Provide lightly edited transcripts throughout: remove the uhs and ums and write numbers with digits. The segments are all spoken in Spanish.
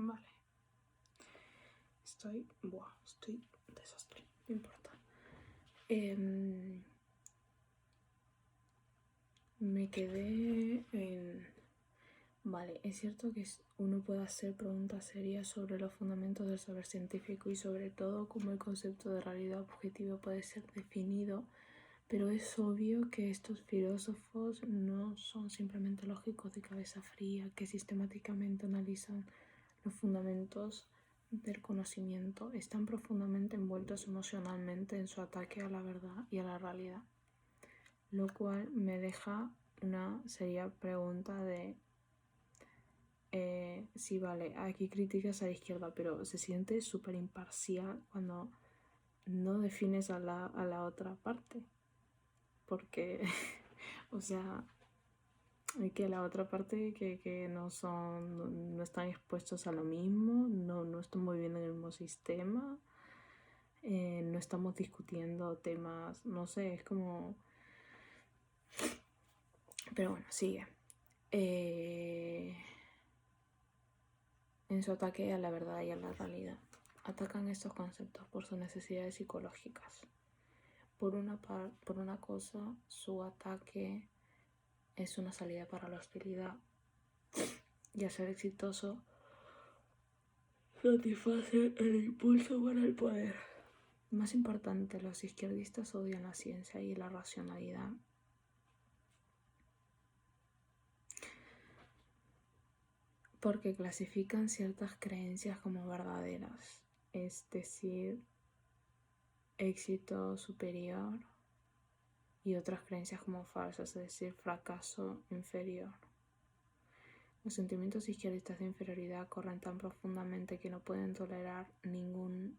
Vale. Estoy desastre, no importa. Me quedé en... Vale, es cierto que uno puede hacer preguntas serias sobre los fundamentos del saber científico y sobre todo cómo el concepto de realidad objetiva puede ser definido, pero es obvio que estos filósofos no son simplemente lógicos de cabeza fría que sistemáticamente analizan los fundamentos del conocimiento, están profundamente envueltos emocionalmente en su ataque a la verdad y a la realidad, lo cual me deja una seria pregunta de sí, vale, aquí críticas a la izquierda, pero se siente súper imparcial cuando no defines a la otra parte, porque o sea, que la otra parte que no están expuestos a lo mismo, no están viviendo en el mismo sistema, no estamos discutiendo temas, no sé, es como... Pero bueno, sigue. En su ataque a la verdad y a la realidad, atacan estos conceptos por sus necesidades psicológicas. Por una cosa, su ataque es una salida para la hostilidad, y al ser exitoso satisface el impulso para el poder. Más importante, los izquierdistas odian la ciencia y la racionalidad. Porque clasifican ciertas creencias como verdaderas, es decir, éxito superior, y otras creencias como falsas, es decir, fracaso inferior. Los sentimientos izquierdistas de inferioridad corren tan profundamente que no pueden tolerar ninguna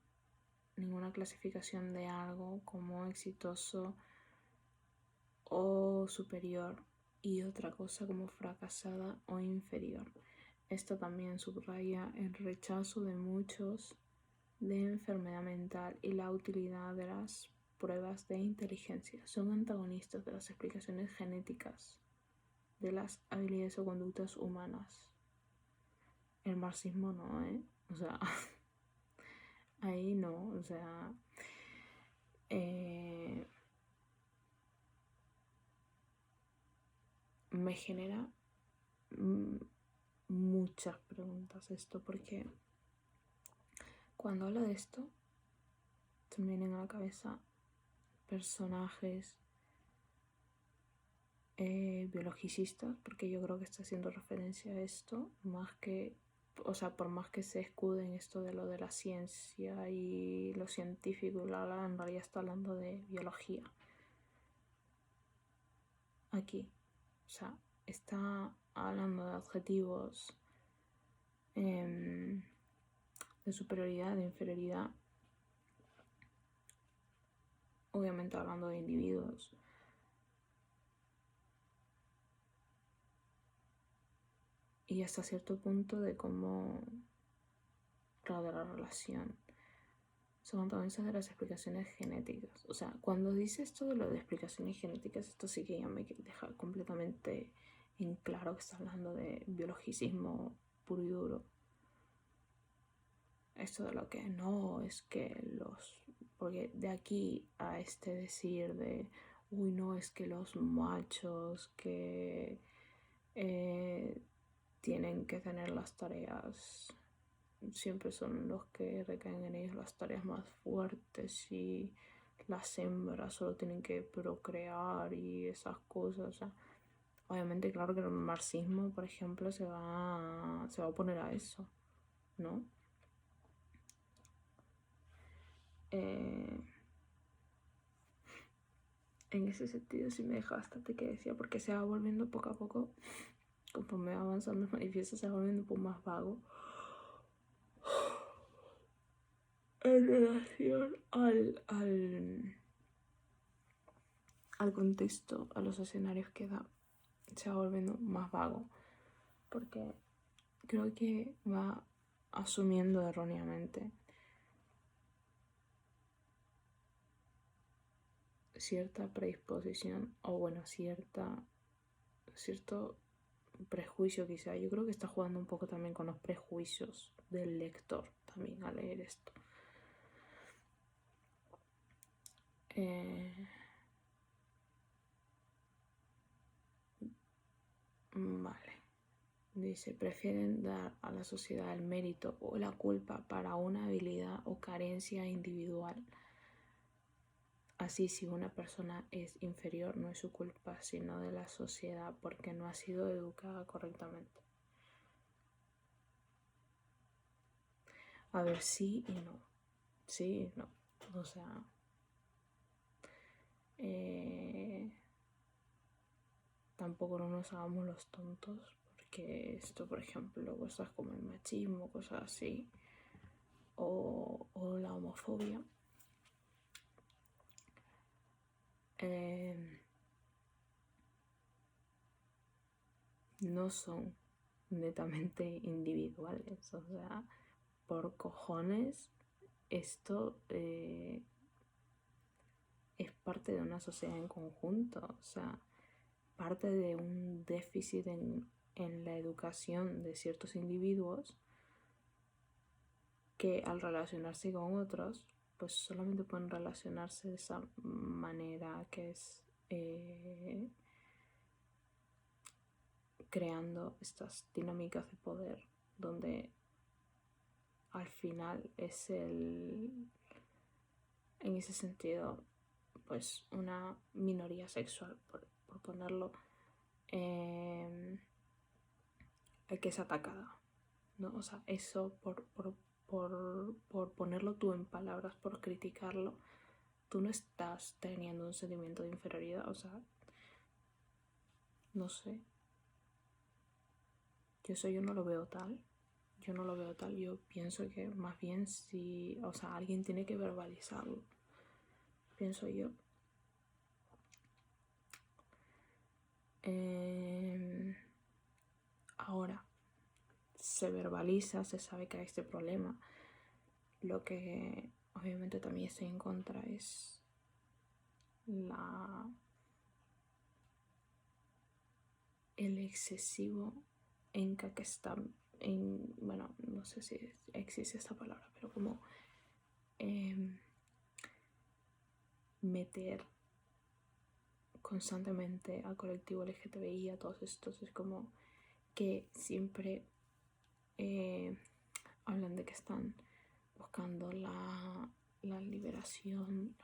clasificación de algo como exitoso o superior y otra cosa como fracasada o inferior. Esto también subraya el rechazo de muchos de enfermedad mental y la utilidad de las pruebas de inteligencia. Son antagonistas de las explicaciones genéticas de las habilidades o conductas humanas. El marxismo no, o sea, ahí no, o sea, me genera muchas preguntas esto, porque cuando hablo de esto se me vienen a la cabeza personajes biologicistas, porque yo creo que está haciendo referencia a esto, más que, o sea, por más que se escude en esto de lo de la ciencia y lo científico y en realidad está hablando de biología aquí, o sea, está hablando de adjetivos de superioridad, de inferioridad, obviamente hablando de individuos. Y hasta cierto punto de cómo de la relación. Son antagonistas de las explicaciones genéticas. O sea, cuando dice esto de lo de explicaciones genéticas, esto sí que ya me deja completamente en claro que está hablando de biologicismo puro y duro. Esto de lo que no es que porque de aquí a este decir de uy, no, es que los machos que tienen que tener las tareas, siempre son los que recaen en ellos las tareas más fuertes, y las hembras solo tienen que procrear y esas cosas. O sea, obviamente, claro que el marxismo, por ejemplo, se va a oponer a eso, ¿no? En ese sentido sí me deja bastante que decía, porque se va volviendo poco a poco, conforme va avanzando el manifiesto, se va volviendo un poco más vago en relación al contexto, a los escenarios que da. Se va volviendo más vago, porque creo que va asumiendo erróneamente cierta predisposición, o bueno, cierto prejuicio quizá. Yo creo que está jugando un poco también con los prejuicios del lector también al leer esto. Vale. Dice, prefieren dar a la sociedad el mérito o la culpa para una habilidad o carencia individual. Así, si una persona es inferior, no es su culpa, sino de la sociedad, porque no ha sido educada correctamente. A ver, sí y no. Sí y no. O sea, tampoco no nos hagamos los tontos, porque esto, por ejemplo, cosas como el machismo, cosas así, o la homofobia, no son netamente individuales. O sea, por cojones, esto es parte de una sociedad en conjunto. O sea, parte de un déficit en la educación de ciertos individuos que al relacionarse con otros, pues solamente pueden relacionarse de esa manera, que es creando estas dinámicas de poder donde al final es en ese sentido, pues una minoría sexual, por ponerlo, el que es atacada, ¿no? O sea, eso por ponerlo tú en palabras, por criticarlo, tú no estás teniendo un sentimiento de inferioridad. O sea, no sé, yo no lo veo tal. Yo pienso que más bien si, o sea, alguien tiene que verbalizarlo, pienso yo. Ahora, se verbaliza, se sabe que hay este problema. Lo que obviamente también estoy en contra es el excesivo bueno, no sé si existe esta palabra, pero como meter constantemente al colectivo LGTBI, a todos estos, es como que siempre hablan de que están buscando la liberación,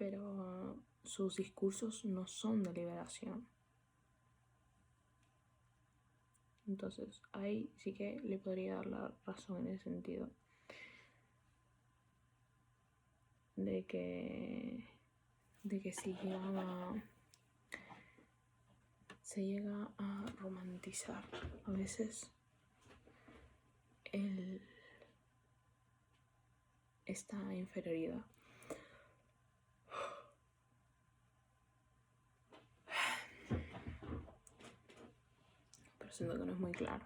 pero sus discursos no son de liberación. Entonces ahí sí que le podría dar la razón en el sentido de que se llega a romantizar a veces esta inferioridad. Pero siento que no es muy claro.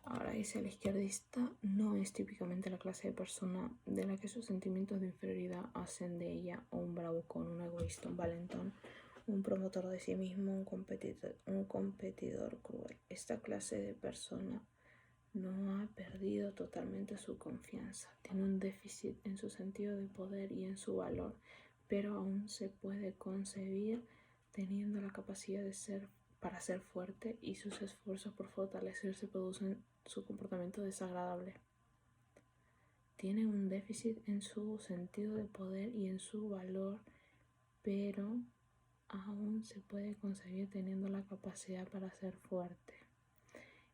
Ahora dice, el izquierdista no es típicamente la clase de persona de la que sus sentimientos de inferioridad hacen de ella un bravucón, un egoísta, un valentón, un promotor de sí mismo, un competidor cruel. Esta clase de persona no ha perdido totalmente su confianza, tiene un déficit en su sentido de poder y en su valor, pero aún se puede concebir teniendo la capacidad para ser fuerte, y sus esfuerzos por fortalecerse producen su comportamiento desagradable. Tiene un déficit en su sentido de poder y en su valor, pero aún se puede concebir teniendo la capacidad para ser fuerte,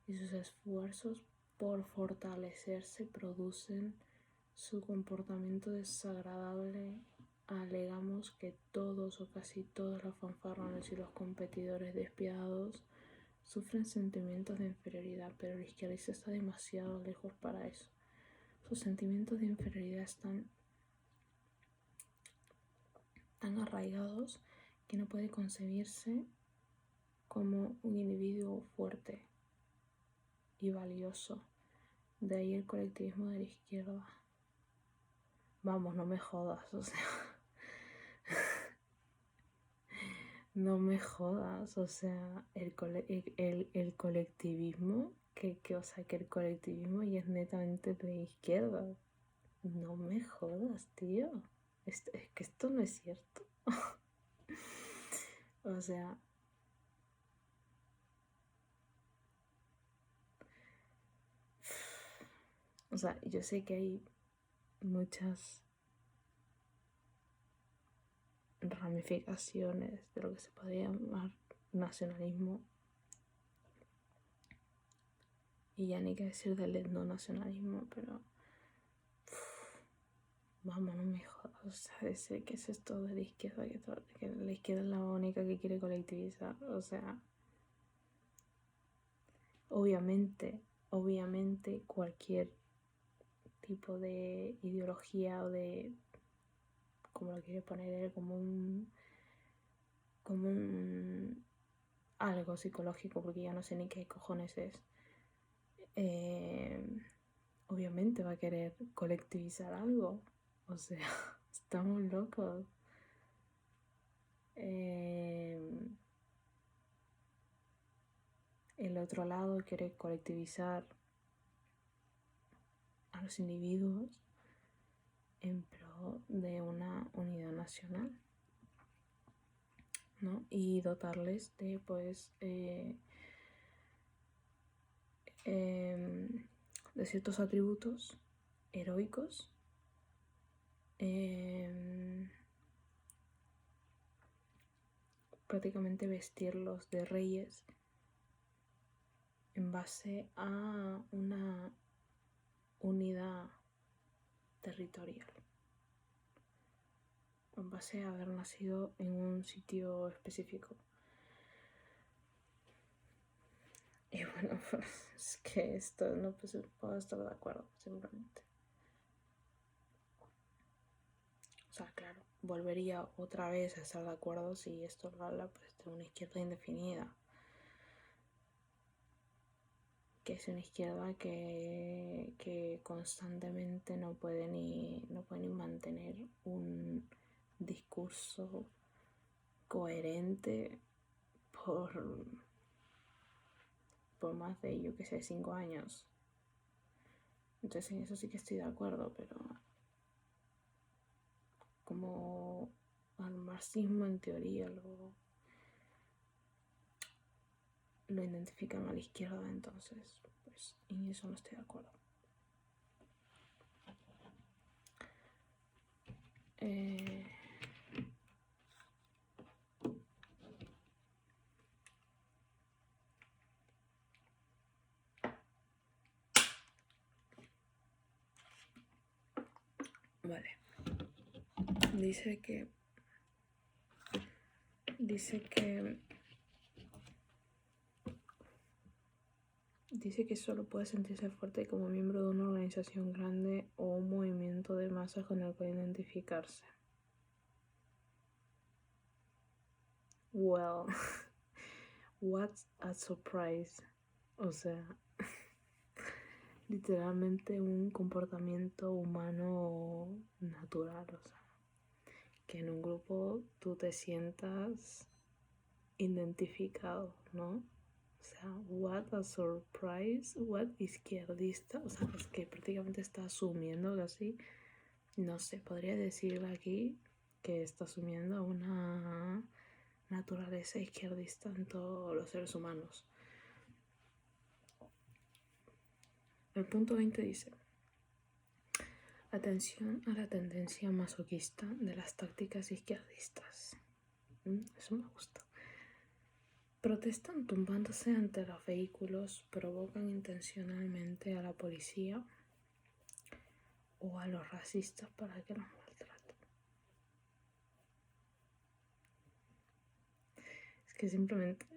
y sus esfuerzos por fortalecerse producen su comportamiento desagradable. Alegamos que todos o casi todos los fanfarrones y los competidores despiadados sufren sentimientos de inferioridad, pero el izquierdista está demasiado lejos para eso. Sus sentimientos de inferioridad están tan arraigados que no puede concebirse como un individuo fuerte y valioso. De ahí el colectivismo de la izquierda. Vamos, no me jodas, o sea. No me jodas, o sea, el colectivismo, o sea, que el colectivismo ya es netamente de izquierda. No me jodas, tío. Es que esto no es cierto. O sea, yo sé que hay muchas ramificaciones de lo que se podría llamar nacionalismo y ya ni qué decir del etnonacionalismo, pero vamos, no me jodas, o sea, decir que es esto de la izquierda, que la izquierda es la única que quiere colectivizar, o sea, obviamente cualquier tipo de ideología o de, como lo quiere poner, como un algo psicológico, porque ya no sé ni qué cojones es, eh, obviamente va a querer colectivizar algo, o sea, estamos locos. El otro lado quiere colectivizar a los individuos en pro de una unidad nacional, ¿no? Y dotarles de, pues, de ciertos atributos heroicos, prácticamente vestirlos de reyes en base a una unidad territorial, en base a haber nacido en un sitio específico. Y bueno, pues es que esto no pues, puedo estar de acuerdo, simplemente. O sea, claro, volvería otra vez a estar de acuerdo si esto lo habla pues, de una izquierda indefinida. Que es una izquierda que constantemente no puede ni mantener un discurso coherente por más de, yo que sé, 5 años. Entonces en eso sí que estoy de acuerdo, pero como al marxismo en teoría lo identifican a la izquierda, entonces pues en eso no estoy de acuerdo. Vale. Dice que solo puede sentirse fuerte como miembro de una organización grande o un movimiento de masas con el cual identificarse. Well, what a surprise. O sea, literalmente un comportamiento humano natural. O sea, que en un grupo tú te sientas identificado, ¿no? O sea, what a surprise, what izquierdista. O sea, es que prácticamente está asumiendo que así, no sé, podría decirle aquí que está asumiendo una naturaleza izquierdista en todos los seres humanos. El punto 20 dice: atención a la tendencia masoquista de las tácticas izquierdistas. Eso me gusta. Protestan tumbándose ante los vehículos, provocan intencionalmente a la policía o a los racistas para que los maltraten. Es que simplemente,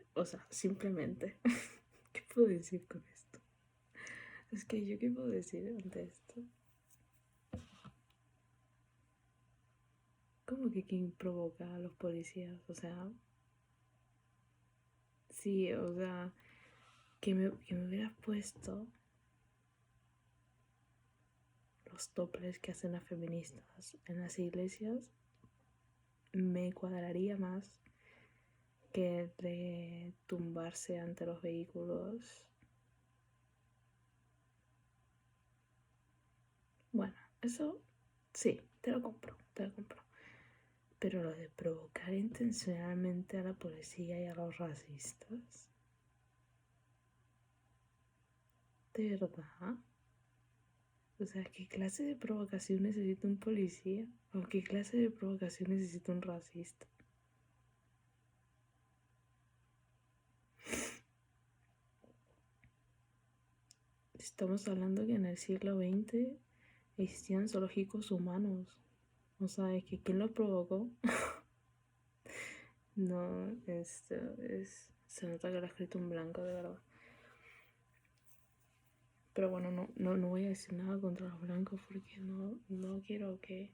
¿qué puedo decir con esto? Es que yo qué puedo decir ante esto. ¿Cómo que quién provoca a los policías? O sea, sí, o sea, que me hubieras puesto los toples que hacen las feministas en las iglesias, me cuadraría más que de tumbarse ante los vehículos. Bueno, eso sí, te lo compro. Pero lo de provocar intencionalmente a la policía y a los racistas, ¿de verdad? O sea, ¿qué clase de provocación necesita un policía? ¿O qué clase de provocación necesita un racista? Estamos hablando que en el siglo XX existían zoológicos humanos. O sea, es que ¿quién los provocó? No, esto es... Se nota que lo ha escrito en blanco, de verdad. Pero bueno, no voy a decir nada contra los blancos porque no quiero que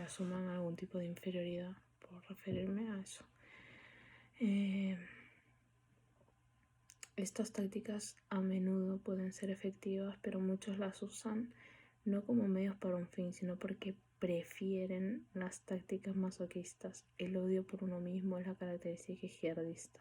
asuman algún tipo de inferioridad por referirme a eso. Estas tácticas a menudo pueden ser efectivas, pero muchos las usan no como medios para un fin, sino porque prefieren las tácticas masoquistas. El odio por uno mismo es la característica izquierdista.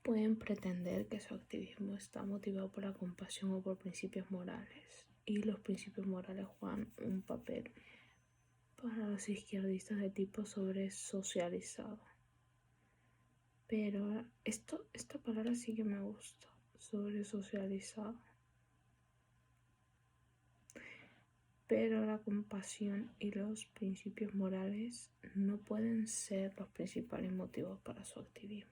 Pueden pretender que su activismo está motivado por la compasión o por principios morales, y los principios morales juegan un papel para los izquierdistas de tipo sobresocializado. Pero esta palabra sí que me gusta, sobresocializado. Pero la compasión y los principios morales no pueden ser los principales motivos para su activismo.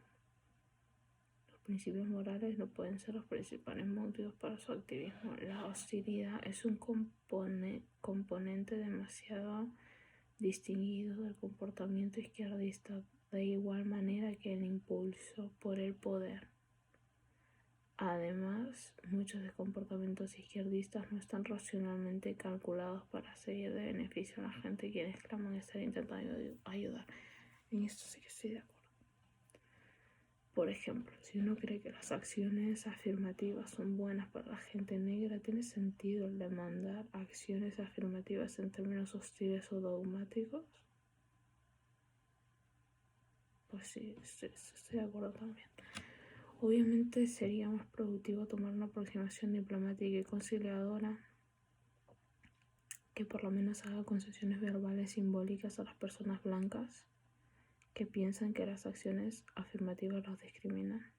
Los principios morales no pueden ser los principales motivos para su activismo. La hostilidad es un componente demasiado distinguido del comportamiento izquierdista, de igual manera que el impulso por el poder. Además, muchos de comportamientos izquierdistas no están racionalmente calculados para servir de beneficio a la gente quienes claman estar intentando ayudar. En esto sí que estoy de acuerdo. Por ejemplo, si uno cree que las acciones afirmativas son buenas para la gente negra, ¿tiene sentido el demandar acciones afirmativas en términos hostiles o dogmáticos? Pues sí, estoy de acuerdo también. Obviamente sería más productivo tomar una aproximación diplomática y conciliadora que por lo menos haga concesiones verbales simbólicas a las personas blancas que piensan que las acciones afirmativas los discriminan.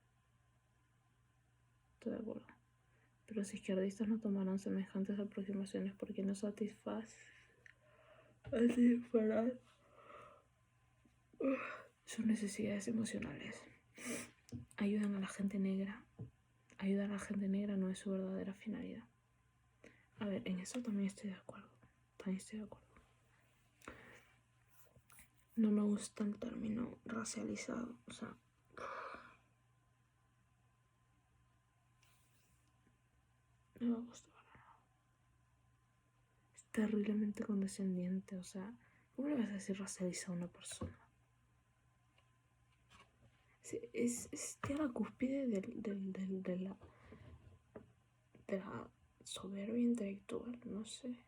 Estoy de acuerdo. Pero los izquierdistas no tomarán semejantes aproximaciones porque no satisfarán sus necesidades emocionales. Ayudan a la gente negra. Ayudar a la gente negra no es su verdadera finalidad. A ver, en eso también estoy de acuerdo. No me gusta el término racializado. O sea, no me gusta para nada. Es terriblemente condescendiente. O sea, ¿cómo le vas a decir racializado a una persona? Está a la cúspide de la soberbia intelectual, no sé.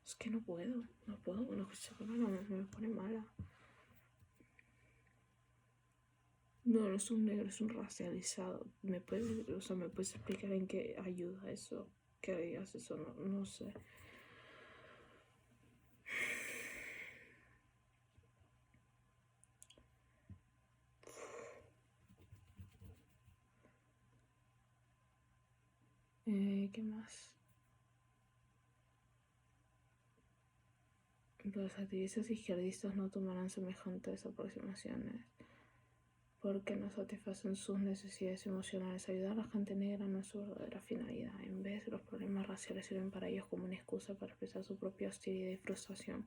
Es que no puedo, bueno, esa palabra me pone mala. No es un negro, es un racializado. ¿Me puedes explicar en qué ayuda eso? Que digas eso, no sé. ¿Qué más? Los activistas izquierdistas no tomarán semejantes aproximaciones porque no satisfacen sus necesidades emocionales. Ayudar a la gente negra no es su verdadera finalidad. En vez, los problemas raciales sirven para ellos como una excusa para expresar su propia hostilidad y frustración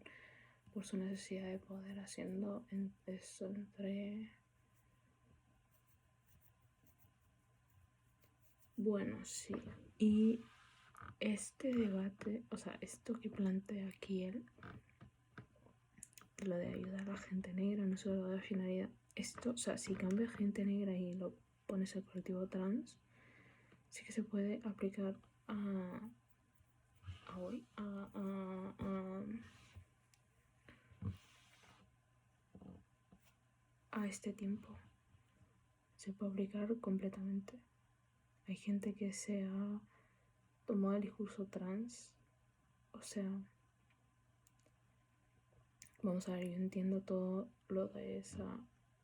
por su necesidad de poder, haciendo eso entre... Bueno, sí. Y este debate, o sea, esto que plantea aquí él, lo de ayudar a la gente negra, no solo de finalidad. Esto, o sea, si cambias gente negra y lo pones al colectivo trans, sí que se puede aplicar a este tiempo. Se puede aplicar completamente. Hay gente que se ha tomado el discurso trans, o sea, vamos a ver, yo entiendo todo lo de esa,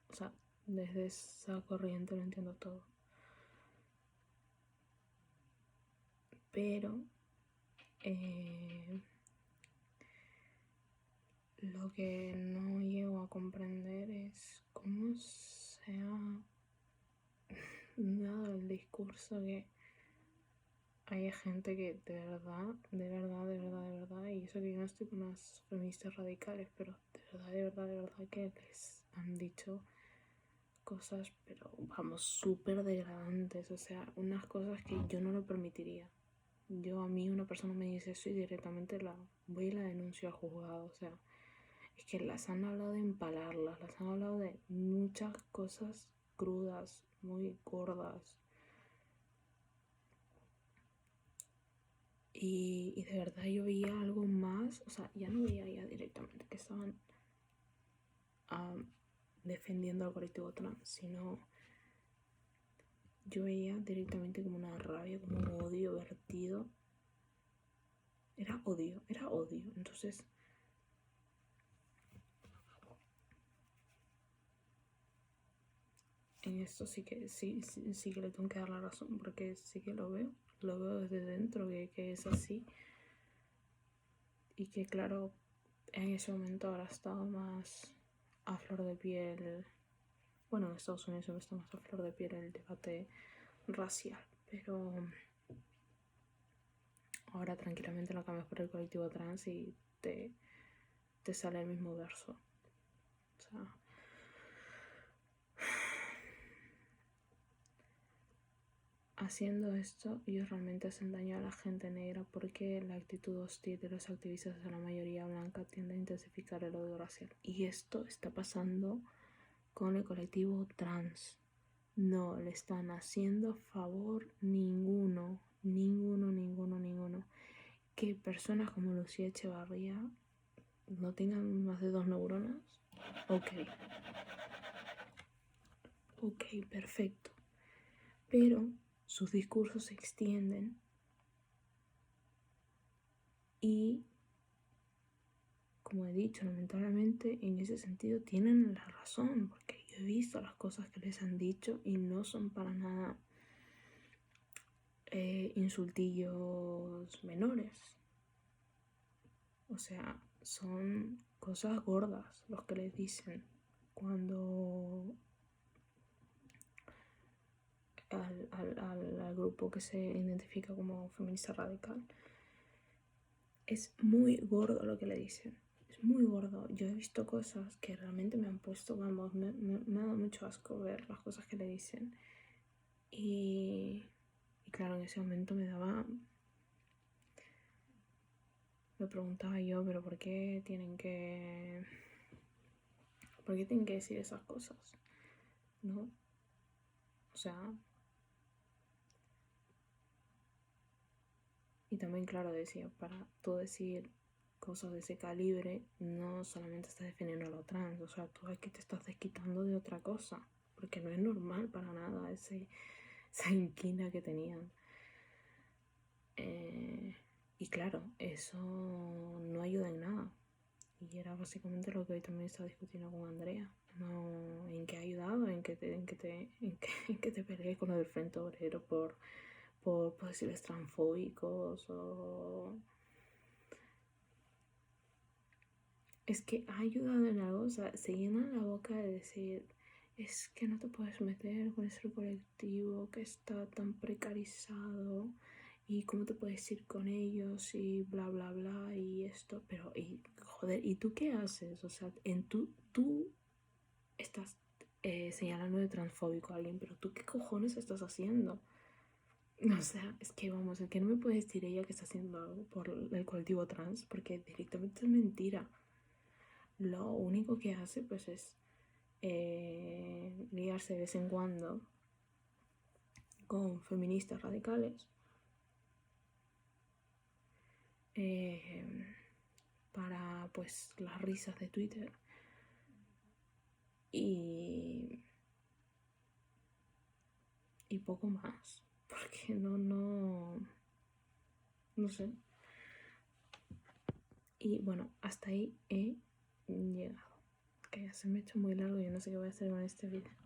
o sea, desde esa corriente lo entiendo todo. Pero lo que no llego a comprender es cómo se ha dado el discurso que hay gente que de verdad, y eso que yo no estoy con las feministas radicales, pero de verdad que les han dicho cosas, pero vamos, súper degradantes, o sea, unas cosas que yo no lo permitiría. A mí una persona me dice eso y directamente voy y la denuncio al juzgado, o sea, es que las han hablado de empalarlas, las han hablado de muchas cosas crudas, muy gordas. Y de verdad yo veía algo más, o sea, ya no veía ya directamente que estaban defendiendo al colectivo trans, sino yo veía directamente como una rabia, como un odio vertido. Era odio. Entonces, en esto sí que le tengo que dar la razón, porque sí que lo veo desde dentro que es así. Y que claro, en ese momento ahora estaba más a flor de piel. Bueno, en Estados Unidos siempre está más a flor de piel el debate racial, pero ahora tranquilamente lo cambias por el colectivo trans y te sale el mismo verso. O sea, haciendo esto, ellos realmente hacen daño a la gente negra porque la actitud hostil de los activistas de la mayoría blanca tiende a intensificar el odio racial. Y esto está pasando con el colectivo trans. No le están haciendo favor ninguno. Que personas como Lucía Echevarría no tengan más de 2 neuronas. Ok, perfecto. Pero sus discursos se extienden y, como he dicho, lamentablemente en ese sentido tienen la razón, porque yo he visto las cosas que les han dicho y no son para nada insultillos menores. O sea, son cosas gordas los que les dicen cuando al grupo que se identifica como feminista radical. Es muy gordo lo que le dicen. Es muy gordo. Yo he visto cosas que realmente me han puesto, vamos, me ha dado mucho asco ver las cosas que le dicen. Y claro, en ese momento me preguntaba yo, pero ¿por qué tienen que decir esas cosas? ¿No? O sea, y también, claro, decía, para tú decir cosas de ese calibre, no solamente estás defendiendo a lo trans, o sea, tú aquí te estás desquitando de otra cosa, porque no es normal para nada esa inquina que tenían. Y claro, eso no ayuda en nada. Y era básicamente lo que hoy también estaba discutiendo con Andrea. No, ¿en qué ha ayudado? ¿En que te pelees con los del Frente Obrero por decirles transfóbicos o... Es que ha ayudado en algo, o sea, se llenan la boca de decir, es que no te puedes meter con ese colectivo que está tan precarizado y cómo te puedes ir con ellos y bla bla bla y esto, pero joder, ¿y tú qué haces? O sea, tú estás señalando de transfóbico a alguien, pero tú qué cojones estás haciendo. O sea, es que vamos, es que no me puede decir ella que está haciendo algo por el colectivo trans, porque directamente es mentira. lo único que hace pues es liarse de vez en cuando con feministas radicales para pues las risas de Twitter y poco más, porque no sé. Y bueno, hasta ahí he llegado, que ya se me ha hecho muy largo y no sé qué voy a hacer con este vídeo.